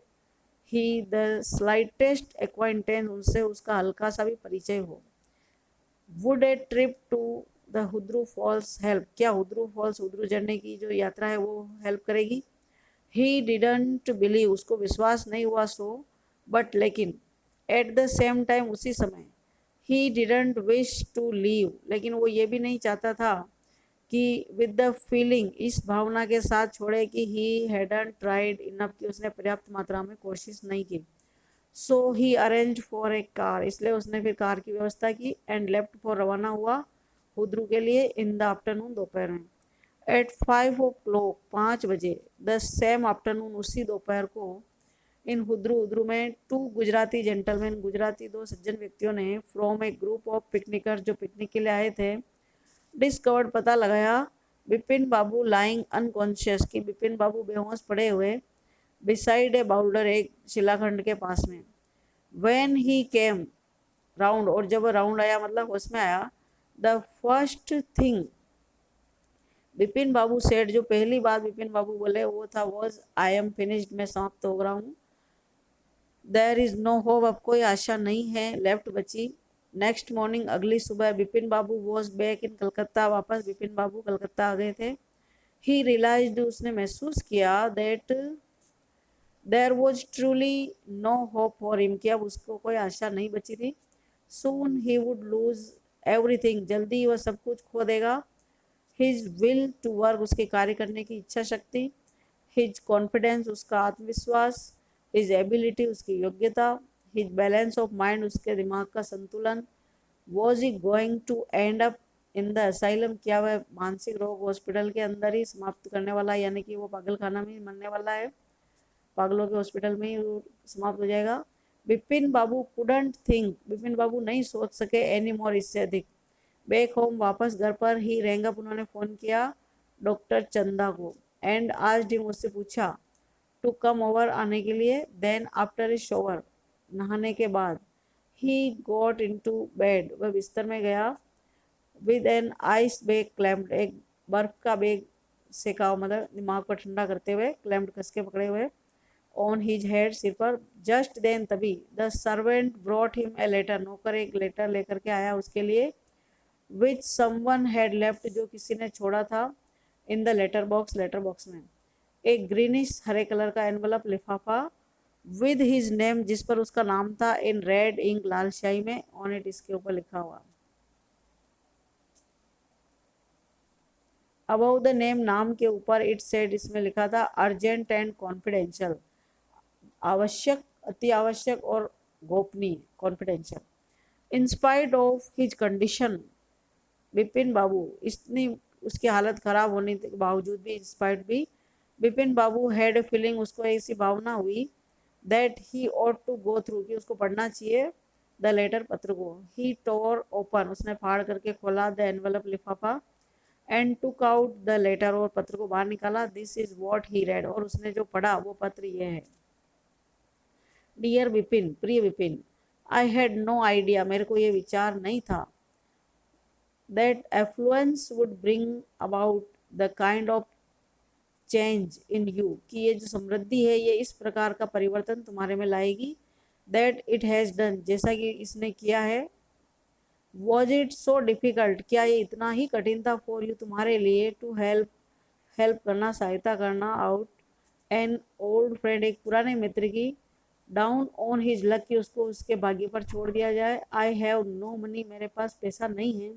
he the slightest acquaintance, उनसे उसका हल्का सा भी परिचय हो। Would a trip to the हुद्रू Falls help, क्या हुद्रू फॉल्स, हुद्रू झरने की जो यात्रा है वो हेल्प करेगी। ही डिडंट बिलीव, उसको विश्वास नहीं हुआ। सो, बट, लेकिन। एट द सेम टाइम, उसी समय। He didn't wish to leave, लेकिन वो ये भी नहीं चाहता था कि विद द फीलिंग, इस भावना के साथ छोड़े कि ही हैडंट ट्राइड इनफ, कि उसने पर्याप्त मात्रा में कोशिश नहीं की। सो ही अरेंज फॉर ए कार, इसलिए उसने फिर कार की व्यवस्था की। एंड लेफ्ट फॉर, रवाना हुआ हुद्रू के लिए। इन द आफ्टरनून, दोपहर में। एट 5 o'clock, 5 बजे। द सेम आफ्टरनून, उसी दोपहर को। इन हुद्रू, हुद्रू में, टू गुजराती जेंटलमैन, गुजराती दो सज्जन व्यक्तियों ने, फ्रॉम ए ग्रुप ऑफ पिकनिकर, जो पिकनिक के लिए आए थे, डिस्कवर्ड, पता लगाया। बिपिन बाबू लाइंग अनकॉन्शियस, की बिपिन बाबू बेहोश पड़े हुए। बिसाइड ए बाउल्डर, एक शिलाखंड के पास में। व्हेन ही केम राउंड, और जब राउंड आया, मतलब होश में आया। द फर्स्ट थिंग बिपिन बाबू सेठ, जो पहली बात बिपिन बाबू बोले वो था, वॉज आई एम फिनिश्ड, मैं समाप्त हो रहा हूँ। देयर इज नो होप, अब कोई आशा नहीं है। लेफ्ट, बची। नेक्स्ट मॉर्निंग, अगली सुबह। Bipin babu was back in Calcutta, वापस बिपिन बाबू कलकत्ता आ गए थे। ही रियलाइज्ड, उसने महसूस किया। That there was truly no hope for him, कि अब उसको कोई आशा नहीं बची थी। Soon he would lose everything, जल्दी वह सब कुछ खो देगा। हिज विल टू वर्क, उसके कार्य करने की इच्छा शक्ति। हिज कॉन्फिडेंस, उसका आत्मविश्वास। हिज एबिलिटी, उसकी योग्यता। हिज बैलेंस ऑफ माइंड, उसके दिमाग का संतुलन। Was he going to end up in the asylum, क्या वह मानसिक रोग हॉस्पिटल के अंदर ही समाप्त करने वाला है, यानी कि वो पागल खाना में मरने वाला है, पागलों के हॉस्पिटल में ही वो समाप्त हो जाएगा। बिपिन बाबू कुडंट थिंक, बिपिन बाबू नहीं सोच सके एनी मोर, इससे अधिक। बैक होम, वापस घर पर। ही रैंग अप, उन्होंने फ़ोन किया डॉक्टर चंदा को। एंड आज डी, मुझसे पूछा। टू कम ओवर, आने के लिए। देन आफ्टर ए शॉवर, नहाने के बाद। He got into bed, वह बिस्तर में गया। With an ice bag clamped, एक बर्फ का बैग सेका, मतलब दिमाग को ठंडा करते हुए, क्लैम्प्ड कस के पकड़े हुए। ऑन हिज हेड, सिर पर। जस्ट देन, तभी। The servant brought him a letter, नौकर एक लेटर लेकर के आया उसके लिए। विच समवन हैड लेफ्ट, जो किसी ने छोड़ा था। In the letter box, letter box में। एक ग्रीनिश हरे कलर का एनवलप, लिफाफा। विद हिज नेम, जिस पर उसका नाम था। इन रेड इंक, लाल स्याही में। ऑन इट, इसके ऊपर लिखा हुआ। अबाउट द नेम, नाम के ऊपर। इट सेड, इसमें लिखा था, अर्जेंट एंड कॉन्फिडेंशियल, आवश्यक, अति आवश्यक और गोपनीय, confidential. In spite of his condition, Bipin Babu, इतनी उसकी हालत खराब होने के बावजूद भी, इंस्पाइट भी, Bipin Babu had a feeling, उसको ऐसी भावना हुई। That he ought to go through, कि उसको पढ़ना चाहिए। द लेटर, पत्र को। ही टोर ओपन, उसने फाड़ करके खोला। द एनवलप, लिफाफा। And took out the letter, और पत्र को बाहर निकाला। This is what he read, और उसने जो पढ़ा वो पत्र ये है। डियर विपिन, प्रिय Vipin, I had no idea, मेरे को ये विचार नहीं था, that affluence would bring about the kind of change in you, कि ये जो समृद्धि है ये इस प्रकार का परिवर्तन तुम्हारे में लाएगी। दैट इट हैज़ डन, जैसा कि इसने किया है। वॉज इट सो डिफिकल्ट, क्या ये इतना ही कठिन था फॉर यू, तुम्हारे लिए, टू हेल्प, हेल्प करना, सहायता करना, आउट एन ओल्ड फ्रेंड, एक पुराने मित्र की, डाउन ऑन हिज लक, कि उसको उसके भाग्य पर छोड़ दिया जाए। आई हैव नो मनी, मेरे पास पैसा नहीं है।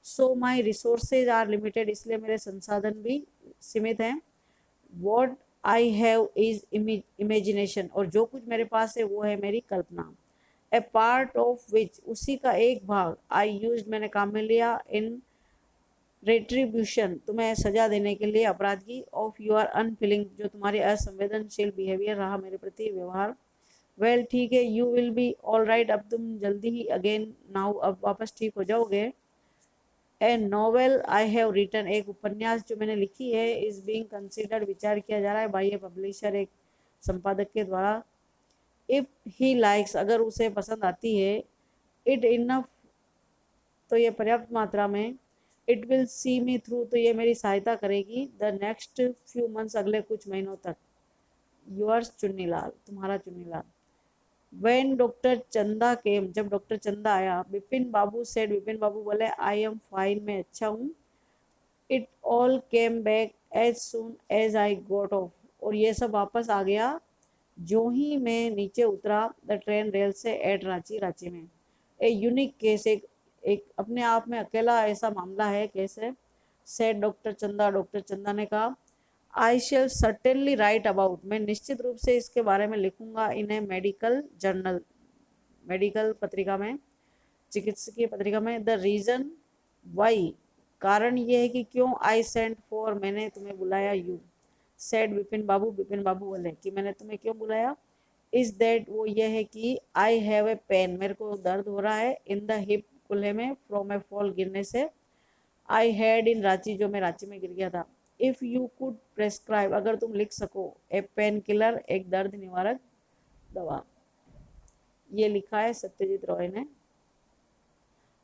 सो माई रिसोर्सेज आर लिमिटेड, इसलिए मेरे संसाधन भी सीमित हैं। What I have is imagination, और जो कुछ मेरे पास है वो है मेरी कल्पना। ए पार्ट ऑफ विच, उसी का एक भाग, आई यूज, मैंने काम में लिया, इन रेट्रीब्यूशन, तुम्हें सजा देने के लिए, अपराध की, ऑफ यूर अनफीलिंग, जो तुम्हारी असंवेदनशील बिहेवियर रहा मेरे प्रति, व्यवहार। वेल ठीक है, you will be all right, अब तुम जल्दी ही अगेन नाउ, अब वापस ठीक हो जाओगे। A novel I have written, एक उपन्यास जो मैंने लिखी है, इज बीइंग कंसिडर्ड, विचार किया जा रहा है, बाय ए पब्लिशर, एक संपादक के द्वारा। इफ ही लाइक्स, अगर उसे पसंद आती है, इट इनफ, तो ये पर्याप्त मात्रा में, it will see me through, तो ये मेरी सहायता करेगी, द नेक्स्ट फ्यू मंथ्स, अगले कुछ महीनों तक। यूअर्स चुन्नीलाल, तुम्हारा चुन्नीलाल। वेन डॉक्टर चंदा केम, जब डॉक्टर चंदा आया, विपिन बाबू सेड, विपिन बाबू बोले, आई एम फाइन, मैं अच्छा हूँ। It all came back as soon as I got off, और ये सब वापस आ गया जो ही मैं नीचे उतरा, द ट्रेन रेल से, एट रांची, रांची में। ए यूनिक केस, एक अपने आप में अकेला ऐसा मामला है, कैसे, सेड डॉक्टर चंदा ने कहा। I shall certainly right about, मैं निश्चित रूप से इसके बारे में लिखूंगा, इन ए मेडिकल जर्नल, मेडिकल पत्रिका में, चिकित्सकीय पत्रिका में। द रीजन वाई, कारण ये है कि क्यों, आई सेंट फॉर, मैंने तुम्हें बुलाया, यू सेड विपिन बाबू, विपिन बाबू बोले कि मैंने तुम्हें क्यों बुलाया। इज दैट, वो ये है कि आई हैव ए पेन, मेरे को दर्द हो रहा है, इन द हिप, कुल्हे में, फ्रॉम ए फॉल, गिरने से, आई हैड इन रांची, जो मैं रांची में गिर गया था। इफ यू कुड प्रेस्क्राइब, अगर तुम लिख सको, ए पेन किलर, एक दर्द निवारक दवा। ये लिखा है सत्यजीत रॉय ने।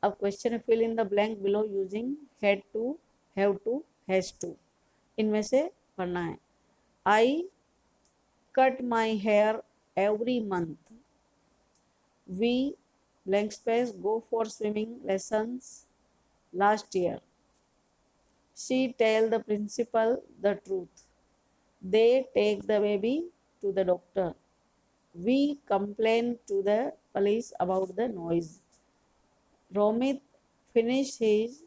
अब क्वेश्चन है, fill in the blank below using had to, have to, has to, इनमें से पढ़ना है। I cut my hair every month, we blank space go for swimming lessons last year, she tell the principal the truth, they take the baby to the doctor, we complain to the police about the noise, Romit finished his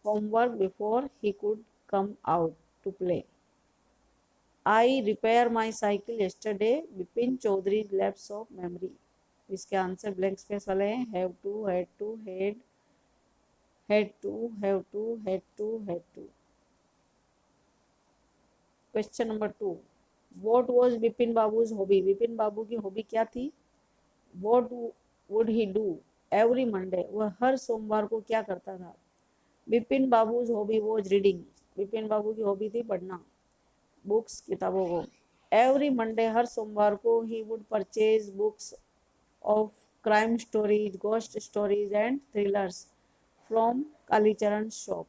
homework before he could come out to play, I repair my cycle yesterday, Vipin Chaudhary lapse of memory. इसके आंसर ब्लैंक स्पेस वाले हैं, have to, had to, had to, have to, had to, had to. Question number 2, what was Vipin Babu's hobby, Vipin Babu की हॉबी क्या थी। What would he do every Monday, वह हर सोमवार को क्या करता था। Vipin Babu's hobby was reading, Vipin Babu की हॉबी थी पढ़ना, बुक्स, किताबों को। एवरी मंडे, हर सोमवार को, he would purchase books of crime stories, ghost stories and thrillers from Kalicharan shop.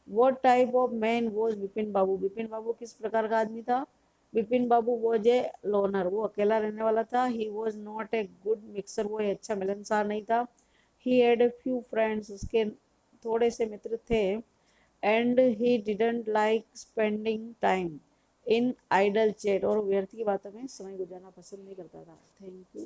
What type of man was Vipin Babu, Vipin Babu किस प्रकार का आदमी था। Vipin Babu was a loner, वो अकेला रहने वाला था। He was not a good mixer, वो अच्छा मिलनसार नहीं था। He had a few friends, उसके थोड़े से मित्र थे। And he didn't like spending time in idol chat, और व्यर्थ की बातों में समय गुजारना पसंद नहीं करता था। Thank you.